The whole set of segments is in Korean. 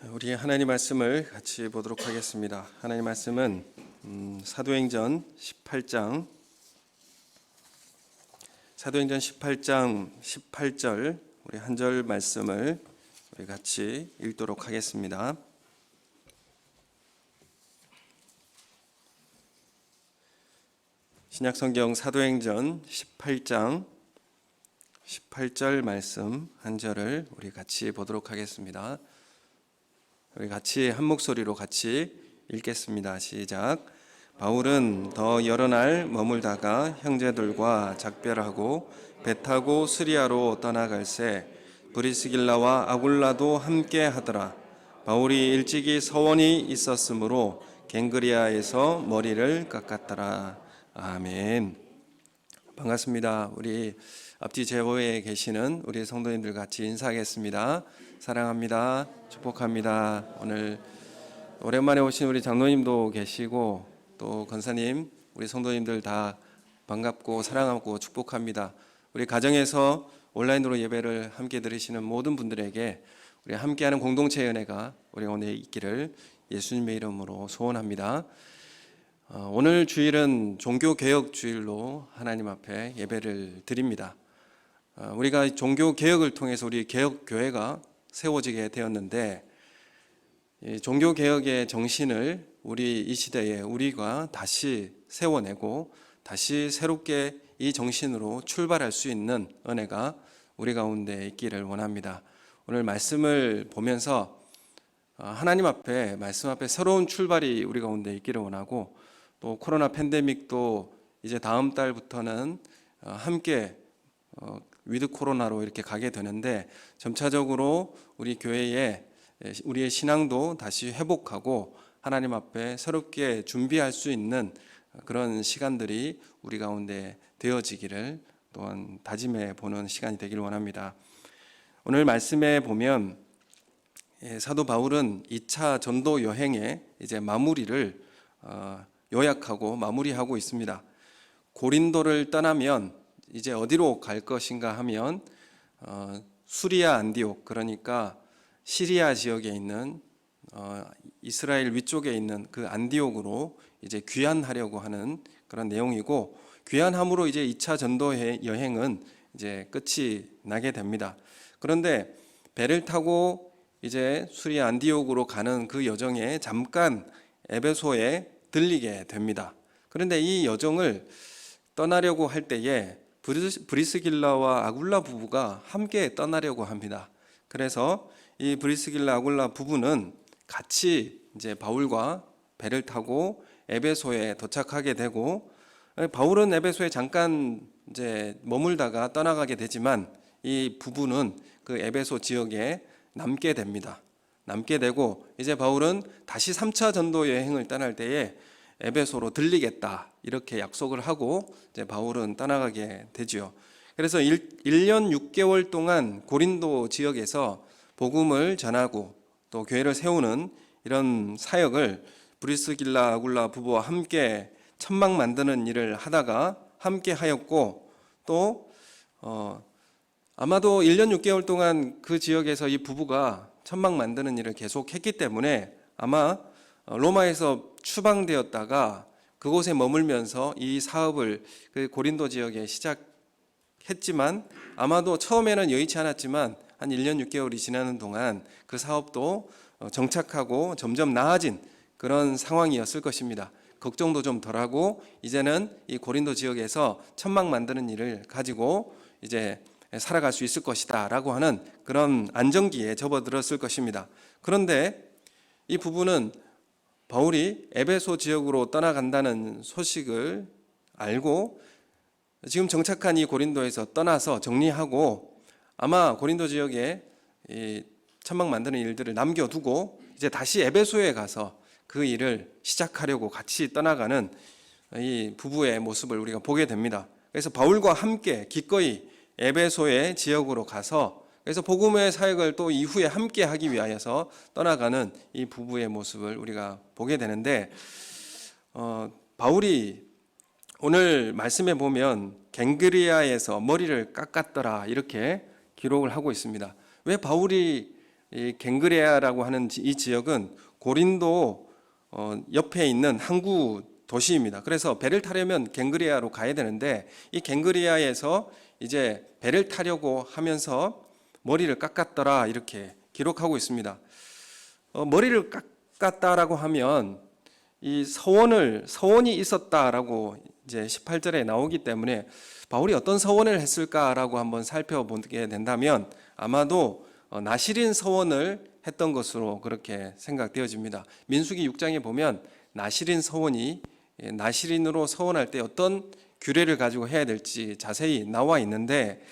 우리 하나님 말씀을 같이 보도록 하겠습니다. 하나님 말씀은 사도행전 18장 18절 우리 한 절 말씀을 우리 같이 읽도록 하겠습니다. 신약성경 사도행전 18장 18절 말씀 한 절을 우리 같이 보도록 하겠습니다. 우리 같이 한 목소리로 같이 읽겠습니다. 시작. 바울은 더 여러 날 머물다가 형제들과 작별하고 배 타고 스리아로 떠나갈새 브리스길라와 아굴라도 함께 하더라. 바울이 일찍이 서원이 있었으므로 갱그리아에서 머리를 깎았더라. 아멘. 반갑습니다. 우리 앞뒤 제보에 계시는 우리 성도님들 같이 인사하겠습니다. 사랑합니다. 축복합니다. 오늘 오랜만에 오신 우리 장로님도 계시고 또 권사님, 우리 성도님들 다 반갑고 사랑하고 축복합니다. 우리 가정에서 온라인으로 예배를 함께 들으시는 모든 분들에게 우리 함께하는 공동체의 은혜가 우리 오늘 있기를 예수님의 이름으로 소원합니다. 오늘 주일은 종교개혁 주일로 하나님 앞에 예배를 드립니다. 우리가 종교개혁을 통해서 우리 개혁교회가 세워지게 되었는데, 종교개혁의 정신을 우리 이 시대에 우리가 다시 세워내고 다시 새롭게 이 정신으로 출발할 수 있는 은혜가 우리 가운데 있기를 원합니다. 오늘 말씀을 보면서 하나님 앞에, 말씀 앞에 새로운 출발이 우리 가운데 있기를 원하고, 또 코로나 팬데믹도 이제 다음 달부터는 함께 위드 코로나로 이렇게 가게 되는데, 점차적으로 우리 교회에 우리의 신앙도 다시 회복하고 하나님 앞에 새롭게 준비할 수 있는 그런 시간들이 우리 가운데 되어지기를 또한 다짐해 보는 시간이 되기를 원합니다. 오늘 말씀에 보면 사도 바울은 2차 전도 여행의 이제 마무리를 요약하고 마무리하고 있습니다. 고린도를 떠나면 이제 어디로 갈 것인가 하면 수리아 안디옥, 그러니까 시리아 지역에 있는 이스라엘 위쪽에 있는 그 안디옥으로 이제 귀환하려고 하는 그런 내용이고, 귀환함으로 이제 2차 전도 여행은 이제 끝이 나게 됩니다. 그런데 배를 타고 이제 수리아 안디옥으로 가는 그 여정에 잠깐 에베소에 들리게 됩니다. 그런데 이 여정을 떠나려고 할 때에 브리스길라와 아굴라 부부가 함께 떠나려고 합니다. 그래서 이 브리스길라 아굴라 부부는 같이 이제 바울과 배를 타고 에베소에 도착하게 되고, 바울은 에베소에 잠깐 이제 머물다가 떠나가게 되지만 이 부부는 그 에베소 지역에 남게 됩니다. 남게 되고 이제 바울은 다시 3차 전도 여행을 떠날 때에 에베소로 들리겠다 이렇게 약속을 하고 이제 바울은 떠나가게 되죠. 그래서 1년 6개월 동안 고린도 지역에서 복음을 전하고 또 교회를 세우는 이런 사역을 브리스길라 아굴라 부부와 함께 천막 만드는 일을 하다가 함께 하였고, 또 아마도 1년 6개월 동안 그 지역에서 이 부부가 천막 만드는 일을 계속했기 때문에 아마 로마에서 추방되었다가 그곳에 머물면서 이 사업을 그 고린도 지역에 시작했지만, 아마도 처음에는 여의치 않았지만 한 1년 6개월이 지나는 동안 그 사업도 정착하고 점점 나아진 그런 상황이었을 것입니다. 걱정도 좀 덜하고 이제는 이 고린도 지역에서 천막 만드는 일을 가지고 이제 살아갈 수 있을 것이다 라고 하는 그런 안정기에 접어들었을 것입니다. 그런데 이 부부는 바울이 에베소 지역으로 떠나간다는 소식을 알고 지금 정착한 이 고린도에서 떠나서 정리하고, 아마 고린도 지역에 이 천막 만드는 일들을 남겨두고 이제 다시 에베소에 가서 그 일을 시작하려고 같이 떠나가는 이 부부의 모습을 우리가 보게 됩니다. 그래서 바울과 함께 기꺼이 에베소의 지역으로 가서 그래서 복음의 사역을 또 이후에 함께 하기 위하여서 떠나가는 이 부부의 모습을 우리가 보게 되는데, 바울이 오늘 말씀에 보면 갱그리아에서 머리를 깎았더라 이렇게 기록을 하고 있습니다. 왜 바울이 이 갱그레아라고 하는 이 지역은 고린도 옆에 있는 항구 도시입니다. 그래서 배를 타려면 갱그레아로 가야 되는데 이 갱그레아에서 이제 배를 타려고 하면서 머리를 깎았더라 이렇게 기록하고 있습니다. 머리를 깎았다라고 하면 이 서원이 있었다라고 이제 18절에 나오기 때문에 바울이 어떤 서원을 했을까라고 한번 살펴보게 된다면 아마도 나시린 서원을 했던 것으로 그렇게 생각되어집니다. 민수기 6장에 보면 나시린으로 서원할 때 어떤 규례를 가지고 해야 될지 자세히 나와 있는데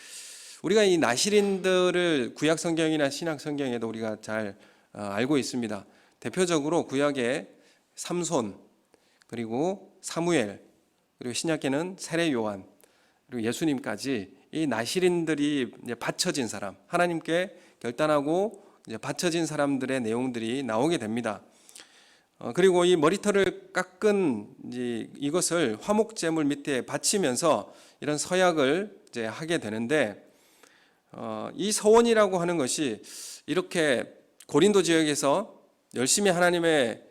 우리가 이 나시린들을 구약 성경이나 신약 성경에도 우리가 잘 알고 있습니다. 대표적으로 구약에 삼손, 그리고 사무엘, 그리고 신약에는 세례 요한, 그리고 예수님까지 이 나시린들이 이제 바쳐진 사람, 하나님께 결단하고 이제 바쳐진 사람들의 내용들이 나오게 됩니다. 그리고 이 머리털을 깎은 이것을 화목제물 밑에 바치면서 이런 서약을 이제 하게 되는데 이 서원이라고 하는 것이 이렇게 고린도 지역에서 열심히 하나님의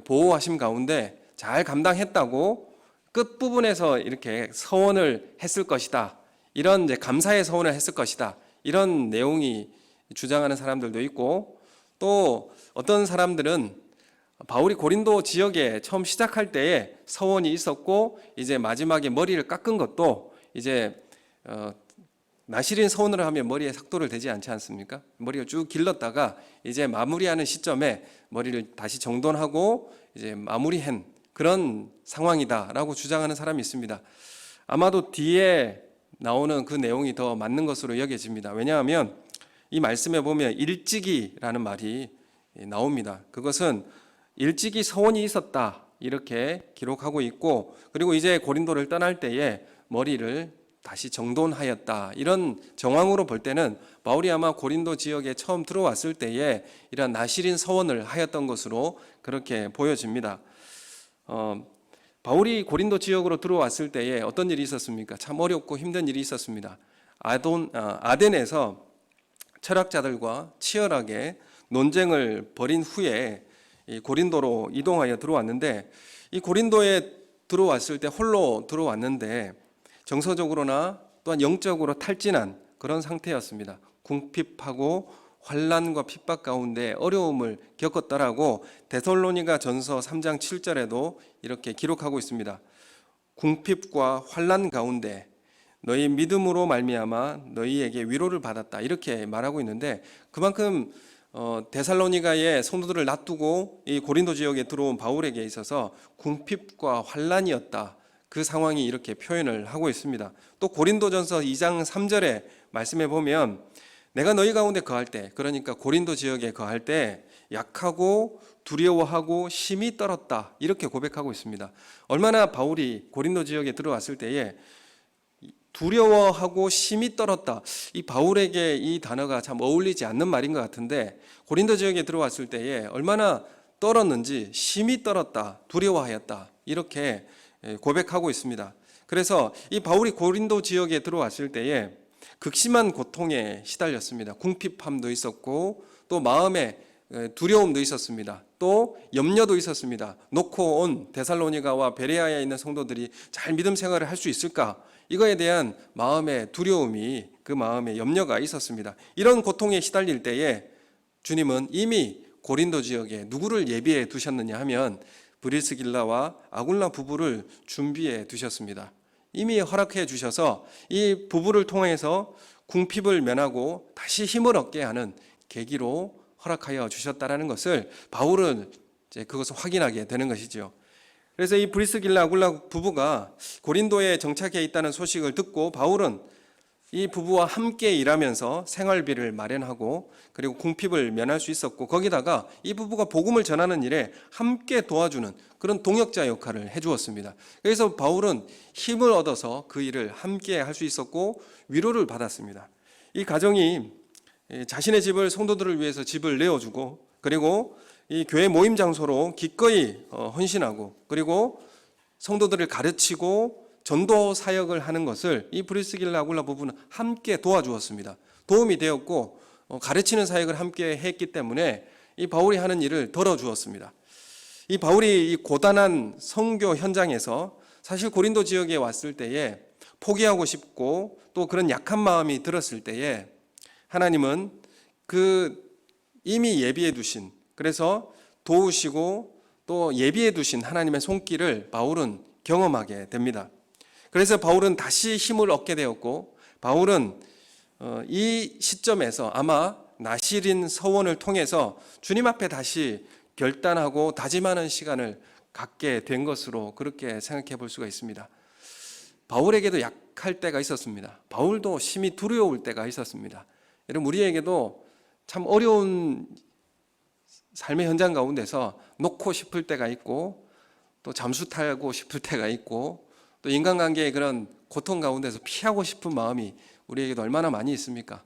보호하심 가운데 잘 감당했다고 끝부분에서 이렇게 서원을 했을 것이다. 이런 이제 감사의 서원을 했을 것이다. 이런 내용이 주장하는 사람들도 있고 또 어떤 사람들은 바울이 고린도 지역에 처음 시작할 때에 서원이 있었고 이제 마지막에 머리를 깎은 것도 이제 나시린 서원을 하면 머리에 삭도를 대지 않지 않습니까? 머리를 쭉 길렀다가 이제 마무리하는 시점에 머리를 다시 정돈하고 이제 마무리한 그런 상황이다라고 주장하는 사람이 있습니다. 아마도 뒤에 나오는 그 내용이 더 맞는 것으로 여겨집니다. 왜냐하면 이 말씀에 보면 일찍이라는 말이 나옵니다. 그것은 일찍이 서원이 있었다 이렇게 기록하고 있고 그리고 이제 고린도를 떠날 때에 머리를 다시 정돈하였다. 이런 정황으로 볼 때는 바울이 아마 고린도 지역에 처음 들어왔을 때에 이런 나시린 서원을 하였던 것으로 그렇게 보여집니다. 바울이 고린도 지역으로 들어왔을 때에 어떤 일이 있었습니까? 참 어렵고 힘든 일이 있었습니다. 아덴에서 철학자들과 치열하게 논쟁을 벌인 후에 고린도로 이동하여 들어왔는데 이 고린도에 들어왔을 때 홀로 들어왔는데 정서적으로나 또한 영적으로 탈진한 그런 상태였습니다. 궁핍하고 환난과 핍박 가운데 어려움을 겪었다라고 데살로니가 전서 3장 7절에도 이렇게 기록하고 있습니다. 궁핍과 환난 가운데 너희 믿음으로 말미암아 너희에게 위로를 받았다 이렇게 말하고 있는데 그만큼 데살로니가의 성도들을 놔두고 이 고린도 지역에 들어온 바울에게 있어서 궁핍과 환난이었다. 그 상황이 이렇게 표현을 하고 있습니다. 또 고린도전서 2장 3절에 말씀해 보면 내가 너희 가운데 거할 때 그러니까 고린도 지역에 거할 때 약하고 두려워하고 심히 떨었다 이렇게 고백하고 있습니다. 얼마나 바울이 고린도 지역에 들어왔을 때에 두려워하고 심히 떨었다. 이 바울에게 이 단어가 참 어울리지 않는 말인 것 같은데 고린도 지역에 들어왔을 때에 얼마나 떨었는지 심히 떨었다, 두려워하였다 이렇게 고백하고 있습니다. 그래서 이 바울이 고린도 지역에 들어왔을 때에 극심한 고통에 시달렸습니다. 궁핍함도 있었고 또 마음에 두려움도 있었습니다. 또 염려도 있었습니다. 놓고 온 데살로니가와 베레아에 있는 성도들이 잘 믿음 생활을 할 수 있을까? 이거에 대한 마음의 두려움이 그 마음에 염려가 있었습니다. 이런 고통에 시달릴 때에 주님은 이미 고린도 지역에 누구를 예비해 두셨느냐 하면 브리스길라와 아굴라 부부를 준비해 두셨습니다. 이미 허락해 주셔서 이 부부를 통해서 궁핍을 면하고 다시 힘을 얻게 하는 계기로 허락하여 주셨다라는 것을 바울은 이제 그것을 확인하게 되는 것이죠. 그래서 이 브리스길라 아굴라 부부가 고린도에 정착해 있다는 소식을 듣고 바울은 이 부부와 함께 일하면서 생활비를 마련하고 그리고 궁핍을 면할 수 있었고 거기다가 이 부부가 복음을 전하는 일에 함께 도와주는 그런 동역자 역할을 해주었습니다. 그래서 바울은 힘을 얻어서 그 일을 함께 할 수 있었고 위로를 받았습니다. 이 가정이 자신의 집을 성도들을 위해서 집을 내어주고 그리고 이 교회 모임 장소로 기꺼이 헌신하고 그리고 성도들을 가르치고 전도 사역을 하는 것을 이 브리스길라 아굴라 부부는 함께 도와주었습니다. 도움이 되었고 가르치는 사역을 함께 했기 때문에 이 바울이 하는 일을 덜어주었습니다. 이 바울이 이 고단한 선교 현장에서 사실 고린도 지역에 왔을 때에 포기하고 싶고 또 그런 약한 마음이 들었을 때에 하나님은 그 이미 예비해 두신, 그래서 도우시고 또 예비해 두신 하나님의 손길을 바울은 경험하게 됩니다. 그래서 바울은 다시 힘을 얻게 되었고, 바울은 이 시점에서 아마 나실인 서원을 통해서 주님 앞에 다시 결단하고 다짐하는 시간을 갖게 된 것으로 그렇게 생각해 볼 수가 있습니다. 바울에게도 약할 때가 있었습니다. 바울도 심히 두려울 때가 있었습니다. 여러분, 우리에게도 참 어려운 삶의 현장 가운데서 놓고 싶을 때가 있고, 또 잠수 타고 싶을 때가 있고, 또 인간관계의 그런 고통 가운데서 피하고 싶은 마음이 우리에게도 얼마나 많이 있습니까?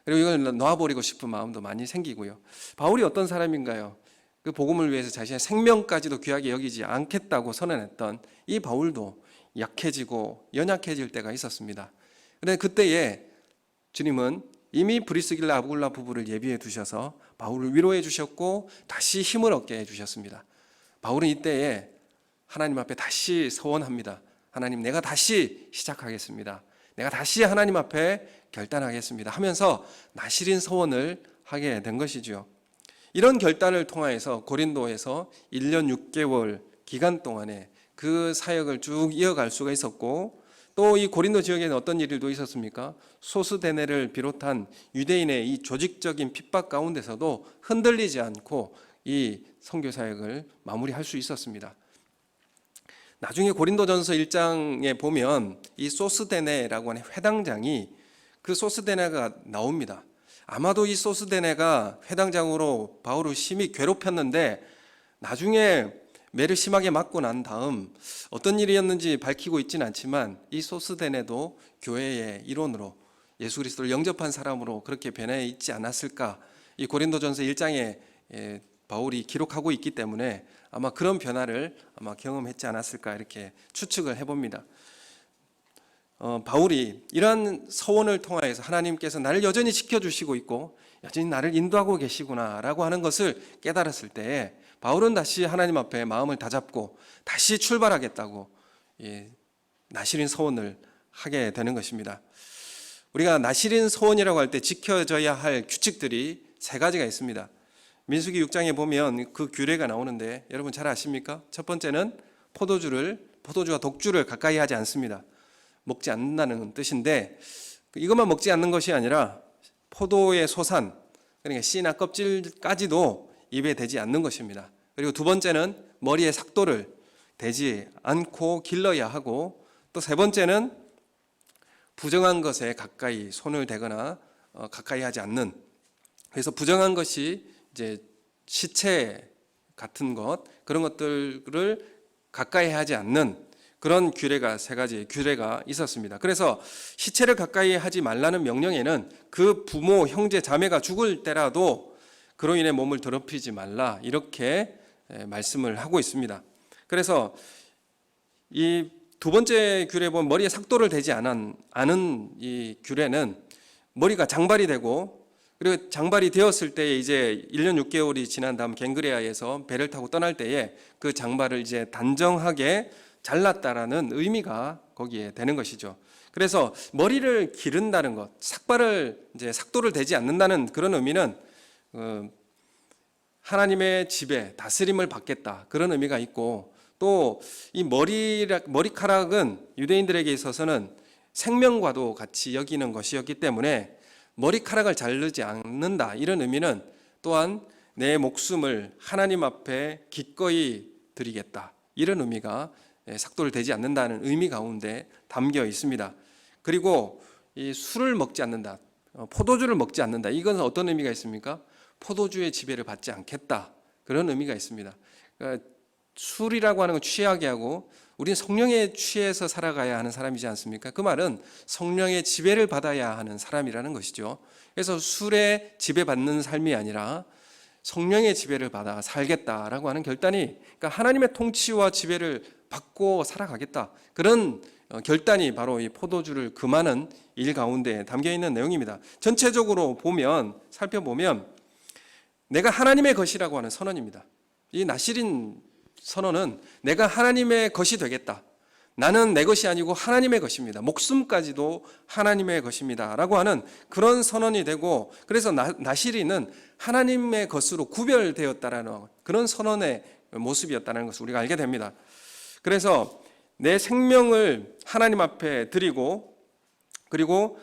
그리고 이걸 놔버리고 싶은 마음도 많이 생기고요. 바울이 어떤 사람인가요? 그 복음을 위해서 자신의 생명까지도 귀하게 여기지 않겠다고 선언했던 이 바울도 약해지고 연약해질 때가 있었습니다. 그런데 그때에 주님은 이미 브리스길라 아굴라 부부를 예비해 두셔서 바울을 위로해 주셨고 다시 힘을 얻게 해 주셨습니다. 바울은 이때에 하나님 앞에 다시 서원합니다. 하나님, 내가 다시 시작하겠습니다. 내가 다시 하나님 앞에 결단하겠습니다 하면서 나실인 서원을 하게 된 것이죠. 이런 결단을 통하여서 고린도에서 1년 6개월 기간 동안에 그 사역을 쭉 이어갈 수가 있었고, 또 이 고린도 지역에는 어떤 일들도 있었습니까? 소스데네를 비롯한 유대인의 이 조직적인 핍박 가운데서도 흔들리지 않고 이 선교 사역을 마무리할 수 있었습니다. 나중에 고린도전서 1장에 보면 이 소스데네라고 하는 회당장이, 그 소스데네가 나옵니다. 아마도 이 소스데네가 회당장으로 바울을 심히 괴롭혔는데 나중에 매를 심하게 맞고 난 다음 어떤 일이었는지 밝히고 있지는 않지만 이 소스데네도 교회의 일원으로 예수 그리스도를 영접한 사람으로 그렇게 변해 있지 않았을까. 이 고린도전서 1장에 바울이 기록하고 있기 때문에 아마 그런 변화를 아마 경험했지 않았을까 이렇게 추측을 해봅니다. 바울이 이러한 서원을 통하여서 하나님께서 나를 여전히 지켜주시고 있고 여전히 나를 인도하고 계시구나라고 하는 것을 깨달았을 때에 바울은 다시 하나님 앞에 마음을 다잡고 다시 출발하겠다고 나실인 서원을 하게 되는 것입니다. 우리가 나실인 서원이라고 할 때 지켜져야 할 규칙들이 세 가지가 있습니다. 민수기 6장에 보면 그 규례가 나오는데 여러분 잘 아십니까? 첫 번째는 포도주와 독주를 가까이 하지 않습니다. 먹지 않는다는 뜻인데, 이것만 먹지 않는 것이 아니라 포도의 소산, 그러니까 씨나 껍질까지도 입에 대지 않는 것입니다. 그리고 두 번째는 머리에 삭도를 대지 않고 길러야 하고, 또 세 번째는 부정한 것에 가까이 손을 대거나 가까이 하지 않는, 그래서 부정한 것이 이제 시체 같은 것, 그런 것들을 가까이 하지 않는 그런 규례가 세 가지 규례가 있었습니다. 그래서 시체를 가까이 하지 말라는 명령에는 그 부모, 형제, 자매가 죽을 때라도 그로 인해 몸을 더럽히지 말라 이렇게 말씀을 하고 있습니다. 그래서 이 두 번째 규례 보면 머리에 삭도를 대지 않은 이 규례는 머리가 장발이 되고, 그리고 장발이 되었을 때에 이제 1년 6개월이 지난 다음 갱그레아에서 배를 타고 떠날 때에 그 장발을 이제 단정하게 잘랐다라는 의미가 거기에 되는 것이죠. 그래서 머리를 기른다는 것, 삭도를 대지 않는다는 그런 의미는 하나님의 지배, 다스림을 받겠다 그런 의미가 있고, 또 이 머리카락은 유대인들에게 있어서는 생명과도 같이 여기는 것이었기 때문에 머리카락을 자르지 않는다 이런 의미는 또한 내 목숨을 하나님 앞에 기꺼이 드리겠다 이런 의미가 삭도를 대지 않는다는 의미 가운데 담겨 있습니다. 그리고 이 술을 먹지 않는다, 포도주를 먹지 않는다, 이건 어떤 의미가 있습니까? 포도주의 지배를 받지 않겠다 그런 의미가 있습니다. 그러니까 술이라고 하는 건 취하게 하고 우리는 성령에 취해서 살아가야 하는 사람이지 않습니까? 그 말은 성령의 지배를 받아야 하는 사람이라는 것이죠. 그래서 술에 지배받는 삶이 아니라 성령의 지배를 받아 살겠다라고 하는 결단이, 그러니까 하나님의 통치와 지배를 받고 살아가겠다 그런 결단이 바로 이 포도주를 금하는 일 가운데 담겨 있는 내용입니다. 전체적으로 살펴보면 내가 하나님의 것이라고 하는 선언입니다. 이 나실인 선언은 내가 하나님의 것이 되겠다. 나는 내 것이 아니고 하나님의 것입니다. 목숨까지도 하나님의 것입니다. 라고 하는 그런 선언이 되고, 그래서 나실인은 하나님의 것으로 구별되었다라는 그런 선언의 모습이었다는 것을 우리가 알게 됩니다. 그래서 내 생명을 하나님 앞에 드리고, 그리고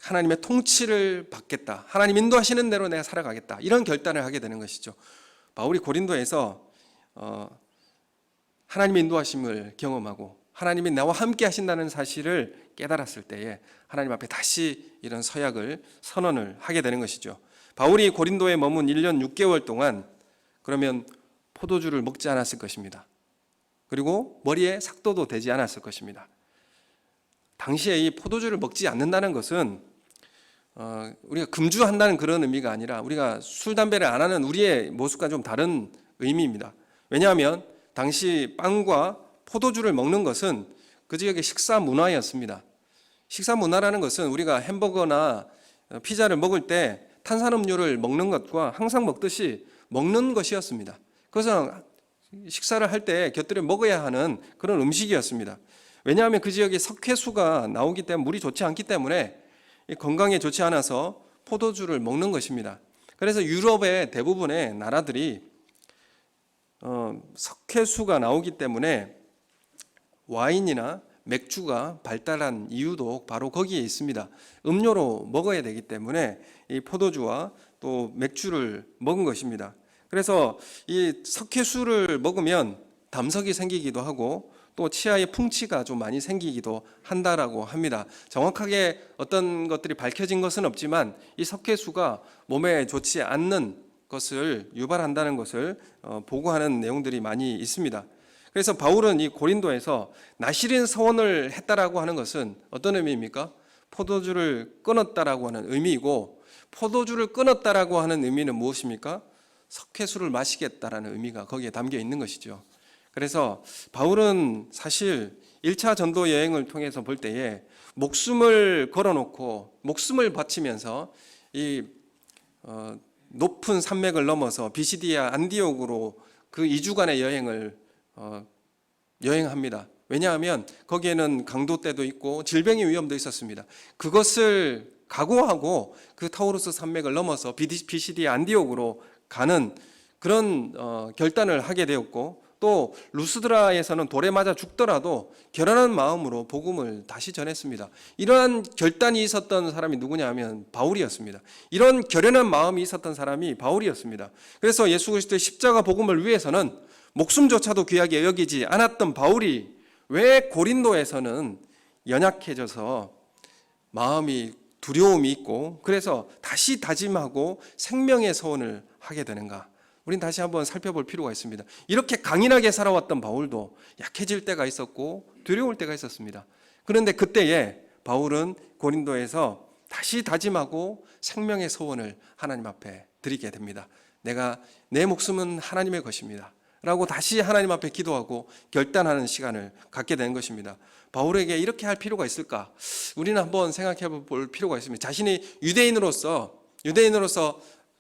하나님의 통치를 받겠다. 하나님 인도하시는 대로 내가 살아가겠다. 이런 결단을 하게 되는 것이죠. 바울이 고린도에서 하나님의 인도하심을 경험하고 하나님이 나와 함께 하신다는 사실을 깨달았을 때에 하나님 앞에 다시 이런 서약을 선언을 하게 되는 것이죠. 바울이 고린도에 머문 1년 6개월 동안 그러면 포도주를 먹지 않았을 것입니다. 그리고 머리에 삭도도 되지 않았을 것입니다. 당시에 이 포도주를 먹지 않는다는 것은 우리가 금주한다는 그런 의미가 아니라 우리가 술, 담배를 안 하는 우리의 모습과 좀 다른 의미입니다. 왜냐하면 당시 빵과 포도주를 먹는 것은 그 지역의 식사 문화였습니다. 식사 문화라는 것은 우리가 햄버거나 피자를 먹을 때 탄산음료를 먹는 것과 항상 먹듯이 먹는 것이었습니다. 그것은 식사를 할 때 곁들여 먹어야 하는 그런 음식이었습니다. 왜냐하면 그 지역에 석회수가 나오기 때문에 물이 좋지 않기 때문에 건강에 좋지 않아서 포도주를 먹는 것입니다. 그래서 유럽의 대부분의 나라들이 석회수가 나오기 때문에 와인이나 맥주가 발달한 이유도 바로 거기에 있습니다. 음료로 먹어야 되기 때문에 이 포도주와 또 맥주를 먹은 것입니다. 그래서 이 석회수를 먹으면 담석이 생기기도 하고 또 치아에 풍치가 좀 많이 생기기도 한다라고 합니다. 정확하게 어떤 것들이 밝혀진 것은 없지만 이 석회수가 몸에 좋지 않는 것을 유발한다는 것을 보고하는 내용들이 많이 있습니다. 그래서 바울은 이 고린도에서 나실인 서원을 했다라고 하는 것은 어떤 의미입니까? 포도주를 끊었다라고 하는 의미이고, 포도주를 끊었다라고 하는 의미는 무엇입니까? 석회수를 마시겠다라는 의미가 거기에 담겨 있는 것이죠. 그래서 바울은 사실 1차 전도 여행을 통해서 볼 때에 목숨을 걸어놓고 목숨을 바치면서 이 높은 산맥을 넘어서 비시디아 안디옥으로 그 2주간의 여행을 여행합니다. 왜냐하면 거기에는 강도 때도 있고 질병의 위험도 있었습니다. 그것을 각오하고 그 타우루스 산맥을 넘어서 비시디아 안디옥으로 가는 그런 결단을 하게 되었고, 또 루스드라에서는 돌에 맞아 죽더라도 결연한 마음으로 복음을 다시 전했습니다. 이러한 결단이 있었던 사람이 누구냐 하면 바울이었습니다. 이런 결연한 마음이 있었던 사람이 바울이었습니다. 그래서 예수 그리스도의 십자가 복음을 위해서는 목숨조차도 귀하게 여기지 않았던 바울이 왜 고린도에서는 연약해져서 마음이 두려움이 있고 그래서 다시 다짐하고 생명의 서원을 하게 되는가? 우린 다시 한번 살펴볼 필요가 있습니다. 이렇게 강인하게 살아왔던 바울도 약해질 때가 있었고 두려울 때가 있었습니다. 그런데 그때에 바울은 고린도에서 다시 다짐하고 생명의 소원을 하나님 앞에 드리게 됩니다. 내 목숨은 하나님의 것입니다 라고 다시 하나님 앞에 기도하고 결단하는 시간을 갖게 되는 것입니다. 바울에게 이렇게 할 필요가 있을까? 우리는 한번 생각해 볼 필요가 있습니다. 자신이 유대인으로서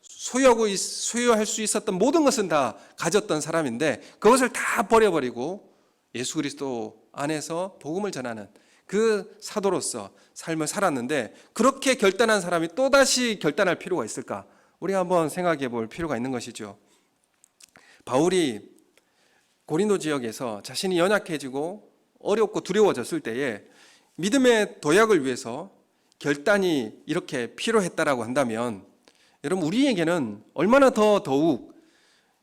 소유할 수 있었던 모든 것은 다 가졌던 사람인데 그것을 다 버려버리고 예수 그리스도 안에서 복음을 전하는 그 사도로서 삶을 살았는데, 그렇게 결단한 사람이 또다시 결단할 필요가 있을까? 우리가 한번 생각해 볼 필요가 있는 것이죠. 바울이 고린도 지역에서 자신이 연약해지고 어렵고 두려워졌을 때에 믿음의 도약을 위해서 결단이 이렇게 필요했다라고 한다면, 여러분 우리에게는 얼마나 더욱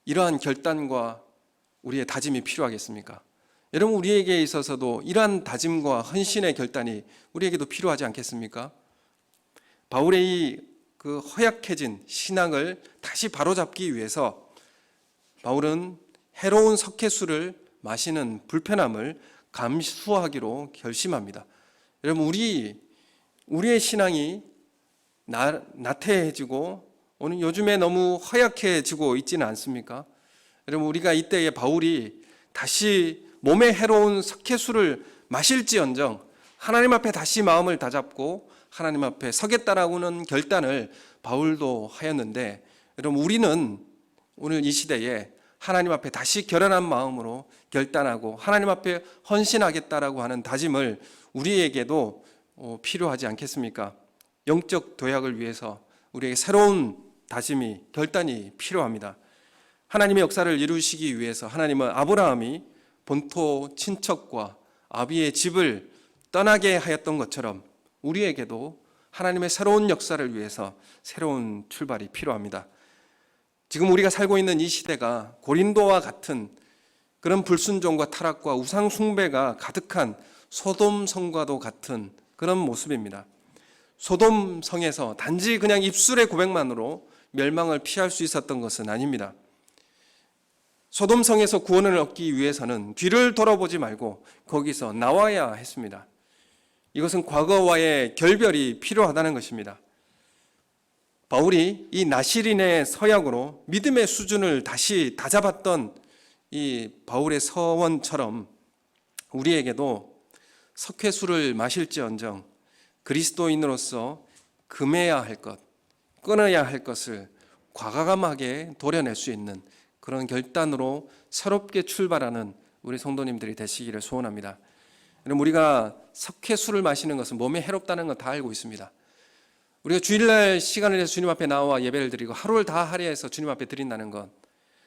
이러한 결단과 우리의 다짐이 필요하겠습니까? 여러분 우리에게 있어서도 이러한 다짐과 헌신의 결단이 우리에게도 필요하지 않겠습니까? 바울의 이 그 허약해진 신앙을 다시 바로잡기 위해서 바울은 해로운 석회수를 마시는 불편함을 감수하기로 결심합니다. 여러분 우리의 신앙이 나태해지고 오늘 요즘에 너무 허약해지고 있지는 않습니까? 여러분 우리가 이때에 바울이 다시 몸에 해로운 석회수를 마실지언정 하나님 앞에 다시 마음을 다잡고 하나님 앞에 서겠다라고는 결단을 바울도 하였는데, 여러분 우리는 오늘 이 시대에 하나님 앞에 다시 결연한 마음으로 결단하고 하나님 앞에 헌신하겠다라고 하는 다짐을 우리에게도 필요하지 않겠습니까? 영적 도약을 위해서 우리에게 새로운 다짐이, 결단이 필요합니다. 하나님의 역사를 이루시기 위해서 하나님은 아브라함이 본토 친척과 아비의 집을 떠나게 하였던 것처럼 우리에게도 하나님의 새로운 역사를 위해서 새로운 출발이 필요합니다. 지금 우리가 살고 있는 이 시대가 고린도와 같은 그런 불순종과 타락과 우상 숭배가 가득한 소돔 성과도 같은 그런 모습입니다. 소돔 성에서 단지 그냥 입술의 고백만으로 멸망을 피할 수 있었던 것은 아닙니다. 소돔 성에서 구원을 얻기 위해서는 뒤를 돌아보지 말고 거기서 나와야 했습니다. 이것은 과거와의 결별이 필요하다는 것입니다. 바울이 이 나시린의 서약으로 믿음의 수준을 다시 다잡았던 이 바울의 서원처럼 우리에게도 석회수를 마실지언정 그리스도인으로서 금해야 할 것, 끊어야 할 것을 과감하게 도려낼 수 있는 그런 결단으로 새롭게 출발하는 우리 성도님들이 되시기를 소원합니다. 여러분, 우리가 석회수를 마시는 것은 몸에 해롭다는 건 다 알고 있습니다. 우리가 주일날 시간을 내서 주님 앞에 나와 예배를 드리고 하루를 다 할애해서 주님 앞에 드린다는 건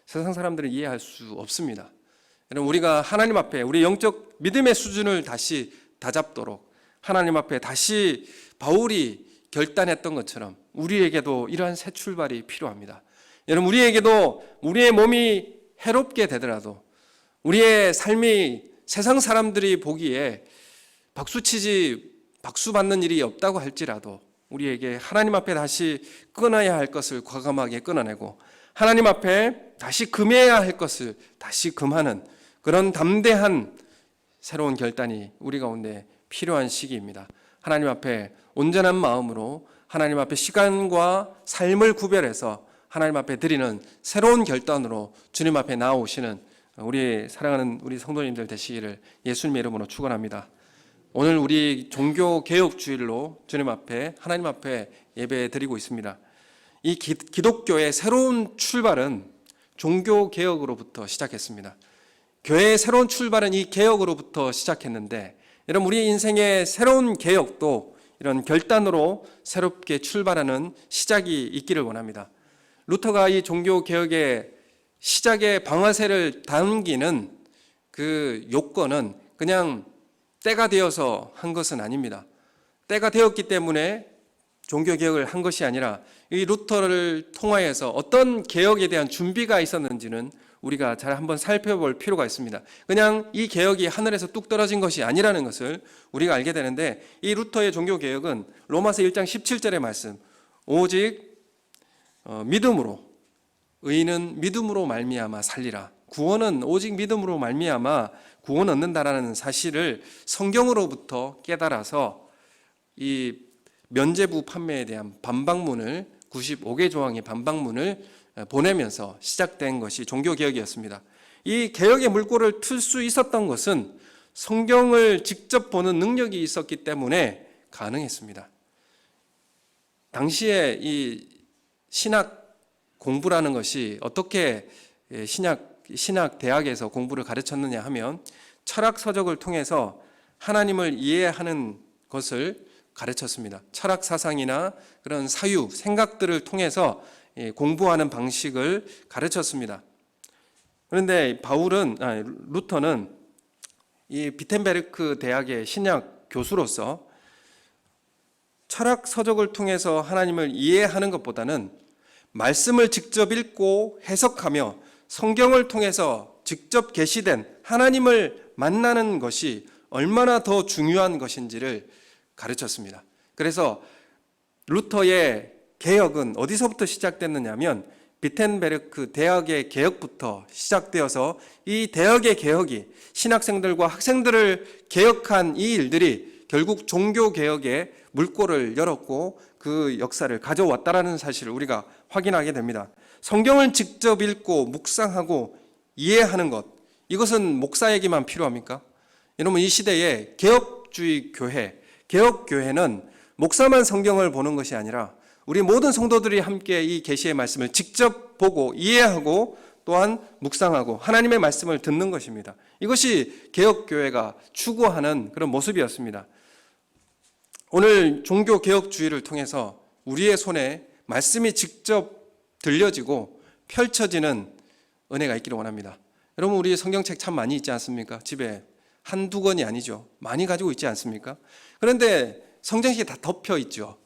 세상 사람들은 이해할 수 없습니다. 여러분, 우리가 하나님 앞에 우리 영적 믿음의 수준을 다시 다잡도록 하나님 앞에 다시 바울이 결단했던 것처럼 우리에게도 이러한 새 출발이 필요합니다. 여러분, 우리에게도 우리의 몸이 해롭게 되더라도 우리의 삶이 세상 사람들이 보기에 박수 받는 일이 없다고 할지라도 우리에게 하나님 앞에 다시 끊어야 할 것을 과감하게 끊어내고 하나님 앞에 다시 금해야 할 것을 다시 금하는 그런 담대한 새로운 결단이 우리 가운데 필요한 시기입니다. 하나님 앞에 온전한 마음으로 하나님 앞에 시간과 삶을 구별해서 하나님 앞에 드리는 새로운 결단으로 주님 앞에 나오시는 우리 사랑하는 우리 성도님들 되시기를 예수님의 이름으로 축원합니다. 오늘 우리 종교개혁주일로 주님 앞에 하나님 앞에 예배 드리고 있습니다. 이 기독교의 새로운 출발은 종교개혁으로부터 시작했습니다. 교회의 새로운 출발은 이 개혁으로부터 시작했는데, 여러분 우리 인생의 새로운 개혁도 이런 결단으로 새롭게 출발하는 시작이 있기를 원합니다. 루터가 이 종교개혁의 시작의 방아쇠를 당기는 그 요건은 그냥 때가 되어서 한 것은 아닙니다. 때가 되었기 때문에 종교개혁을 한 것이 아니라 이 루터를 통하여서 어떤 개혁에 대한 준비가 있었는지는 우리가 잘 한번 살펴볼 필요가 있습니다. 그냥 이 개혁이 하늘에서 뚝 떨어진 것이 아니라는 것을 우리가 알게 되는데, 이 루터의 종교개혁은 로마서 1장 17절의 말씀, 오직 믿음으로, 의인은 믿음으로 말미암아 살리라, 구원은 오직 믿음으로 말미암아 구원 얻는다라는 사실을 성경으로부터 깨달아서 이 면죄부 판매에 대한 반박문을 95개 조항의 반박문을 보내면서 시작된 것이 종교개혁이었습니다. 이 개혁의 물꼬를 틀 수 있었던 것은 성경을 직접 보는 능력이 있었기 때문에 가능했습니다. 당시에 이 신학 공부라는 것이 어떻게 신학 대학에서 공부를 가르쳤느냐 하면 철학 서적을 통해서 하나님을 이해하는 것을 가르쳤습니다. 철학 사상이나 그런 사유, 생각들을 통해서 공부하는 방식을 가르쳤습니다. 그런데 루터는 이 비텐베르크 대학의 신약 교수로서 철학 서적을 통해서 하나님을 이해하는 것보다는 말씀을 직접 읽고 해석하며 성경을 통해서 직접 계시된 하나님을 만나는 것이 얼마나 더 중요한 것인지를 가르쳤습니다. 그래서 루터의 개혁은 어디서부터 시작됐느냐면 비텐베르크 대학의 개혁부터 시작되어서 이 대학의 개혁이 신학생들과 학생들을 개혁한 이 일들이 결국 종교개혁의 물꼬를 열었고 그 역사를 가져왔다라는 사실을 우리가 확인하게 됩니다. 성경을 직접 읽고 묵상하고 이해하는 것, 이것은 목사에게만 필요합니까? 여러분, 이 시대에 개혁주의 교회, 개혁교회는 목사만 성경을 보는 것이 아니라 우리 모든 성도들이 함께 이 계시의 말씀을 직접 보고 이해하고 또한 묵상하고 하나님의 말씀을 듣는 것입니다. 이것이 개혁교회가 추구하는 그런 모습이었습니다. 오늘 종교개혁주의를 통해서 우리의 손에 말씀이 직접 들려지고 펼쳐지는 은혜가 있기를 원합니다. 여러분, 우리 성경책 참 많이 있지 않습니까? 집에 한두 권이 아니죠. 많이 가지고 있지 않습니까? 그런데 성경책이 다 덮여 있죠.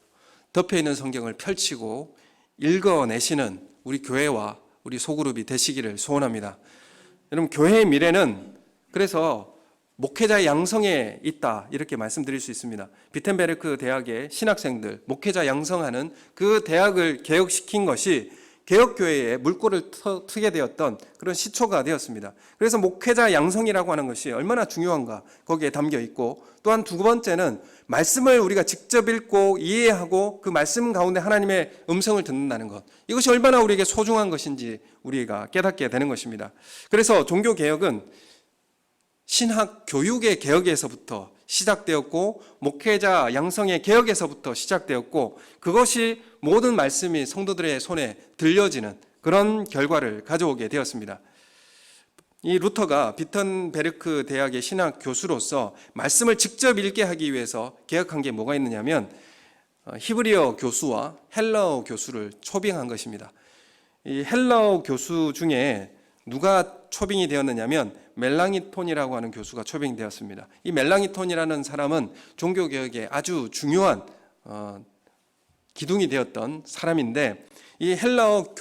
덮여 있는 성경을 펼치고 읽어내시는 우리 교회와 우리 소그룹이 되시기를 소원합니다. 여러분, 교회의 미래는 그래서 목회자 양성에 있다, 이렇게 말씀드릴 수 있습니다. 비텐베르크 대학의 신학생들, 목회자 양성하는 그 대학을 개혁시킨 것이 개혁교회에 물꼬를 트게 되었던 그런 시초가 되었습니다. 그래서 목회자 양성이라고 하는 것이 얼마나 중요한가 거기에 담겨 있고, 또한 두 번째는 말씀을 우리가 직접 읽고 이해하고 그 말씀 가운데 하나님의 음성을 듣는다는 것, 이것이 얼마나 우리에게 소중한 것인지 우리가 깨닫게 되는 것입니다. 그래서 종교개혁은 신학 교육의 개혁에서부터 시작되었고, 목회자 양성의 개혁에서부터 시작되었고, 그것이 모든 말씀이 성도들의 손에 들려지는 그런 결과를 가져오게 되었습니다. 이 루터가 비텐베르크 대학의 신학 교수로서 말씀을 직접 읽게 하기 위해서 개혁한 게 뭐가 있느냐면 히브리어 교수와 헬라어 교수를 초빙한 것입니다. 이 헬라어 교수 중에 누가 초빙이 되었느냐면 멜랑이톤이라고 하는 교수가 초빙되었습니다. 이 멜랑이톤이라는 사람은 종교개혁의 아주 중요한 기둥이 되었던 사람인데, 이 헬라어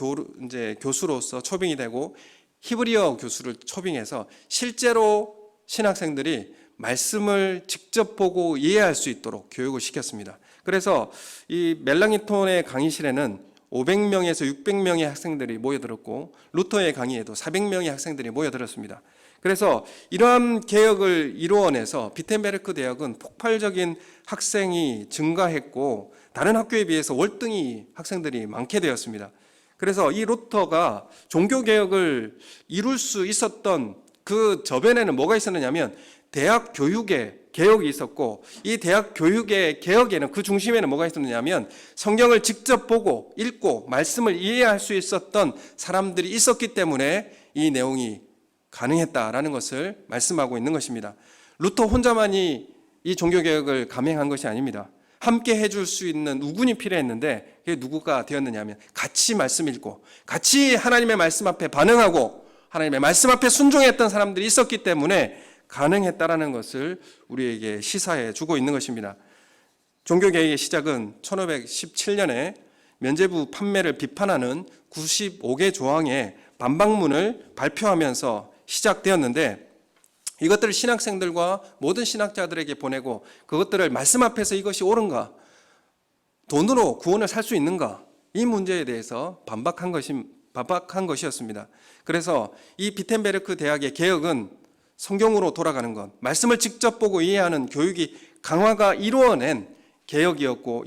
교수로서 초빙이 되고 히브리어 교수를 초빙해서 실제로 신학생들이 말씀을 직접 보고 이해할 수 있도록 교육을 시켰습니다. 그래서 이 멜랑이톤의 강의실에는 500명에서 600명의 학생들이 모여들었고, 루터의 강의에도 400명의 학생들이 모여들었습니다. 그래서 이러한 개혁을 이루어내서 비텐베르크 대학은 폭발적인 학생이 증가했고, 다른 학교에 비해서 월등히 학생들이 많게 되었습니다. 그래서 이 루터가 종교개혁을 이룰 수 있었던 그 저변에는 뭐가 있었느냐면 대학 교육의 개혁이 있었고, 이 대학 교육의 개혁에는 그 중심에는 뭐가 있었느냐면 성경을 직접 보고 읽고 말씀을 이해할 수 있었던 사람들이 있었기 때문에 이 내용이 가능했다라는 것을 말씀하고 있는 것입니다. 루터 혼자만이 이 종교개혁을 감행한 것이 아닙니다. 함께 해줄 수 있는 우군이 필요했는데, 그게 누구가 되었느냐면 같이 말씀 읽고 같이 하나님의 말씀 앞에 반응하고 하나님의 말씀 앞에 순종했던 사람들이 있었기 때문에 가능했다라는 것을 우리에게 시사해 주고 있는 것입니다. 종교개혁의 시작은 1517년에 면죄부 판매를 비판하는 95개 조항의 반박문을 발표하면서 시작되었는데, 이것들을 신학생들과 모든 신학자들에게 보내고 그것들을 말씀 앞에서 이것이 옳은가, 돈으로 구원을 살 수 있는가, 이 문제에 대해서 반박한 것이었습니다. 그래서 이 비텐베르크 대학의 개혁은 성경으로 돌아가는 것, 말씀을 직접 보고 이해하는 교육이 강화가 이루어낸 개혁이었고,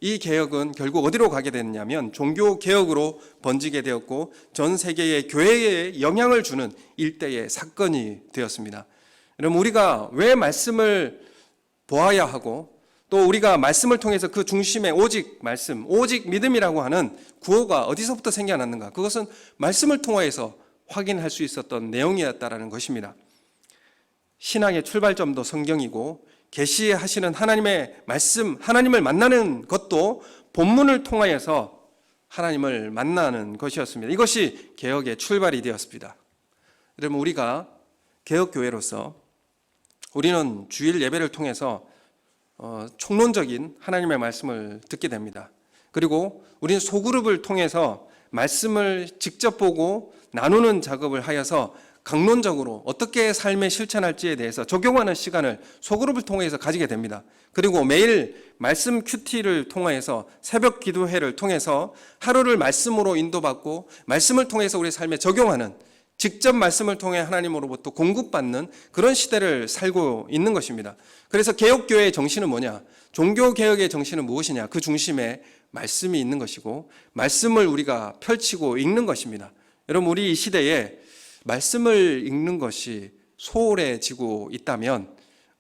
이 개혁은 결국 어디로 가게 됐냐면 종교개혁으로 번지게 되었고 전 세계의 교회에 영향을 주는 일대의 사건이 되었습니다. 여러분, 우리가 왜 말씀을 보아야 하고, 또 우리가 말씀을 통해서 그 중심에 오직 말씀, 오직 믿음이라고 하는 구호가 어디서부터 생겨났는가? 그것은 말씀을 통해서 확인할 수 있었던 내용이었다라는 것입니다. 신앙의 출발점도 성경이고, 계시하시는 하나님의 말씀, 하나님을 만나는 것도 본문을 통하여서 하나님을 만나는 것이었습니다. 이것이 개혁의 출발이 되었습니다. 여러분, 우리가 개혁교회로서 우리는 주일 예배를 통해서 총론적인 하나님의 말씀을 듣게 됩니다. 그리고 우리는 소그룹을 통해서 말씀을 직접 보고 나누는 작업을 하여서 강론적으로 어떻게 삶에 실천할지에 대해서 적용하는 시간을 소그룹을 통해서 가지게 됩니다. 그리고 매일 말씀 큐티를 통해서 새벽 기도회를 통해서 하루를 말씀으로 인도받고 말씀을 통해서 우리 삶에 적용하는, 직접 말씀을 통해 하나님으로부터 공급받는 그런 시대를 살고 있는 것입니다. 그래서 개혁교회의 정신은 뭐냐? 종교개혁의 정신은 무엇이냐? 그 중심에 말씀이 있는 것이고 말씀을 우리가 펼치고 읽는 것입니다. 여러분, 우리 이 시대에 말씀을 읽는 것이 소홀해지고 있다면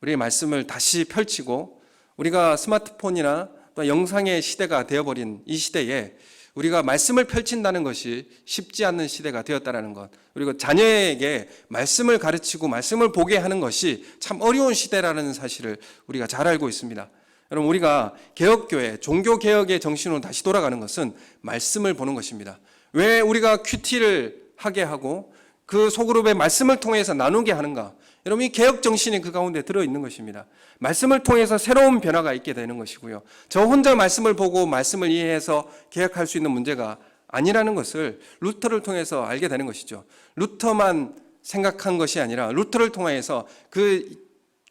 우리의 말씀을 다시 펼치고, 우리가 스마트폰이나 또 영상의 시대가 되어버린 이 시대에 우리가 말씀을 펼친다는 것이 쉽지 않는 시대가 되었다는 것, 그리고 자녀에게 말씀을 가르치고 말씀을 보게 하는 것이 참 어려운 시대라는 사실을 우리가 잘 알고 있습니다. 여러분, 우리가 개혁교회, 종교개혁의 정신으로 다시 돌아가는 것은 말씀을 보는 것입니다. 왜 우리가 큐티를 하게 하고 그 소그룹의 말씀을 통해서 나누게 하는가? 여러분, 이 개혁 정신이 그 가운데 들어있는 것입니다. 말씀을 통해서 새로운 변화가 있게 되는 것이고요. 저 혼자 말씀을 보고 말씀을 이해해서 개혁할 수 있는 문제가 아니라는 것을 루터를 통해서 알게 되는 것이죠. 루터만 생각한 것이 아니라 루터를 통해서 그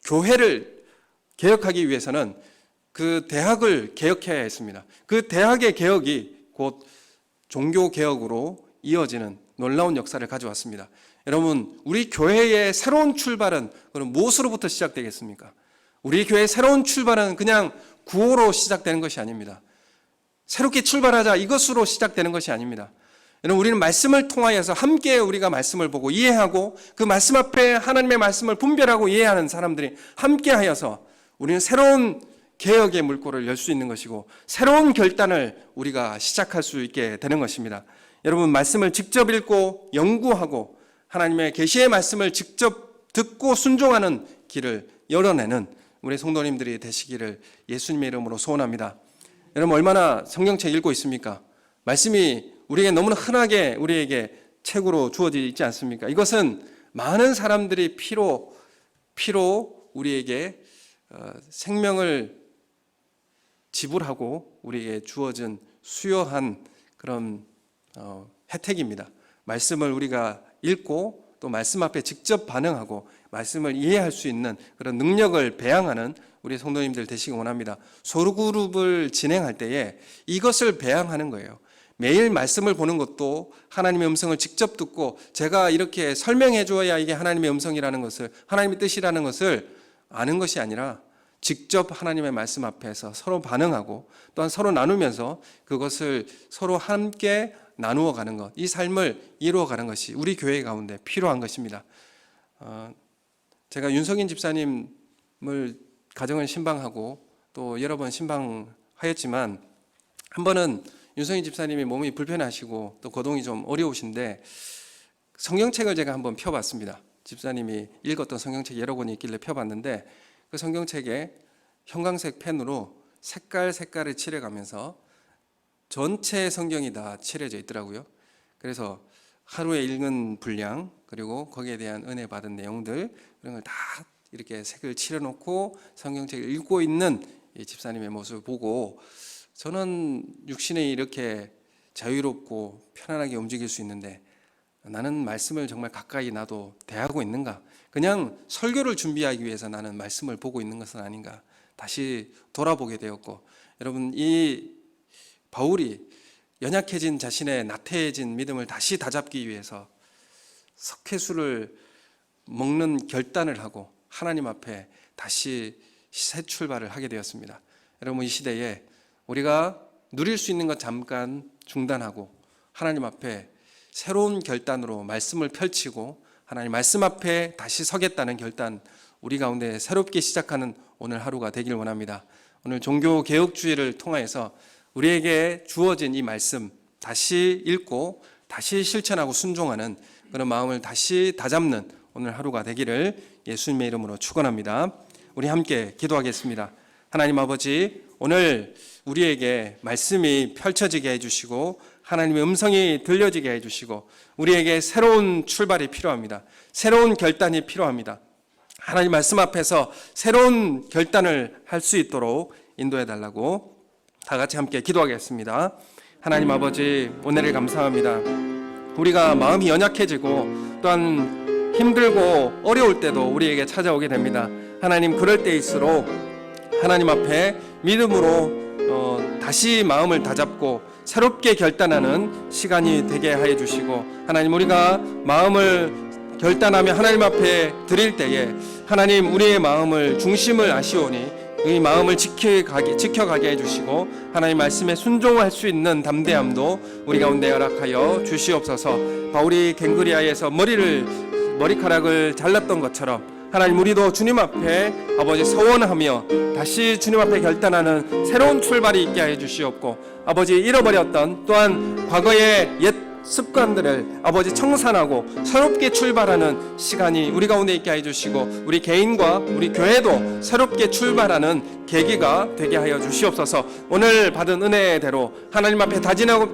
교회를 개혁하기 위해서는 그 대학을 개혁해야 했습니다. 그 대학의 개혁이 곧 종교개혁으로 이어지는 놀라운 역사를 가져왔습니다. 여러분, 우리 교회의 새로운 출발은 그럼 무엇으로부터 시작되겠습니까? 우리 교회의 새로운 출발은 그냥 구호로 시작되는 것이 아닙니다. 새롭게 출발하자, 이것으로 시작되는 것이 아닙니다. 여러분, 우리는 말씀을 통하여서 함께 우리가 말씀을 보고 이해하고 그 말씀 앞에 하나님의 말씀을 분별하고 이해하는 사람들이 함께 하여서 우리는 새로운 개혁의 물꼬를 열 수 있는 것이고 새로운 결단을 우리가 시작할 수 있게 되는 것입니다. 여러분, 말씀을 직접 읽고 연구하고 하나님의 계시의 말씀을 직접 듣고 순종하는 길을 열어내는 우리 성도님들이 되시기를 예수님의 이름으로 소원합니다. 여러분, 얼마나 성경책 읽고 있습니까? 말씀이 우리에게 너무나 흔하게 우리에게 책으로 주어져 있지 않습니까? 이것은 많은 사람들이 피로 우리에게 생명을 지불하고 우리에게 주어진 수여한 그런 혜택입니다. 말씀을 우리가 읽고 또 말씀 앞에 직접 반응하고 말씀을 이해할 수 있는 그런 능력을 배양하는 우리 성도님들 되시기 원합니다. 소그룹을 진행할 때에 이것을 배양하는 거예요. 매일 말씀을 보는 것도 하나님의 음성을 직접 듣고 제가 이렇게 설명해 줘야 이게 하나님의 음성이라는 것을, 하나님의 뜻이라는 것을 아는 것이 아니라 직접 하나님의 말씀 앞에서 서로 반응하고 또한 서로 나누면서 그것을 서로 함께 나누어 가는 것, 이 삶을 이루어 가는 것이 우리 교회 가운데 필요한 것입니다. 제가 윤석인 집사님을 가정을 신방하고 또 여러 번 신방하였지만 한 번은 윤석인 집사님이 몸이 불편하시고 또 거동이 좀 어려우신데 성경책을 제가 한번 펴봤습니다. 집사님이 읽었던 성경책이 여러 권이 있길래 펴봤는데 그 성경책에 형광색 펜으로 색깔을 칠해가면서 전체 성경이 다 칠해져 있더라고요. 그래서 하루에 읽은 분량 그리고 거기에 대한 은혜 받은 내용들 그런 걸 다 이렇게 색을 칠해놓고 성경책을 읽고 있는 이 집사님의 모습을 보고 저는 육신이 이렇게 자유롭고 편안하게 움직일 수 있는데 나는 말씀을 정말 가까이 나도 대하고 있는가? 그냥 설교를 준비하기 위해서 나는 말씀을 보고 있는 것은 아닌가? 다시 돌아보게 되었고, 여러분, 이 바울이 연약해진 자신의 나태해진 믿음을 다시 다잡기 위해서 석회수를 먹는 결단을 하고 하나님 앞에 다시 새 출발을 하게 되었습니다. 여러분, 이 시대에 우리가 누릴 수 있는 것 잠깐 중단하고 하나님 앞에 새로운 결단으로 말씀을 펼치고 하나님 말씀 앞에 다시 서겠다는 결단, 우리 가운데 새롭게 시작하는 오늘 하루가 되길 원합니다. 오늘 종교개혁주의를 통하여서 우리에게 주어진 이 말씀 다시 읽고 다시 실천하고 순종하는 그런 마음을 다시 다잡는 오늘 하루가 되기를 예수님의 이름으로 축원합니다. 우리 함께 기도하겠습니다. 하나님 아버지, 오늘 우리에게 말씀이 펼쳐지게 해주시고 하나님의 음성이 들려지게 해주시고 우리에게 새로운 출발이 필요합니다. 새로운 결단이 필요합니다. 하나님 말씀 앞에서 새로운 결단을 할 수 있도록 인도해 달라고 다 같이 함께 기도하겠습니다. 하나님 아버지, 은혜를 감사합니다. 우리가 마음이 연약해지고 또한 힘들고 어려울 때도 우리에게 찾아오게 됩니다. 하나님, 그럴 때일수록 하나님 앞에 믿음으로 다시 마음을 다잡고 새롭게 결단하는 시간이 되게 하여 주시고, 하나님, 우리가 마음을 결단하며 하나님 앞에 드릴 때에 하나님, 우리의 마음을 중심을 아시오니 이 마음을 지켜가게 해주시고 하나님 말씀에 순종할 수 있는 담대함도 우리 가운데 허락하여 주시옵소서. 바울이 갱그리아에서 머리를 머리카락을 잘랐던 것처럼 하나님, 우리도 주님 앞에 아버지 서원하며 다시 주님 앞에 결단하는 새로운 출발이 있게 하여 주시옵고, 아버지 잃어버렸던 또한 과거의 옛 습관들을 아버지 청산하고 새롭게 출발하는 시간이 우리 가운데 있게 하여 주시고, 우리 개인과 우리 교회도 새롭게 출발하는 계기가 되게 하여 주시옵소서. 오늘 받은 은혜대로 하나님 앞에 다짐하고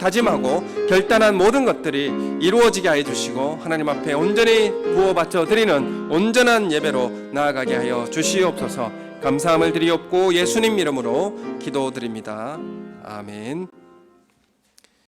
결단한 모든 것들이 이루어지게 하여 주시고, 하나님 앞에 온전히 부어바쳐 드리는 온전한 예배로 나아가게 하여 주시옵소서. 감사함을 드리옵고 예수님 이름으로 기도드립니다. 아멘.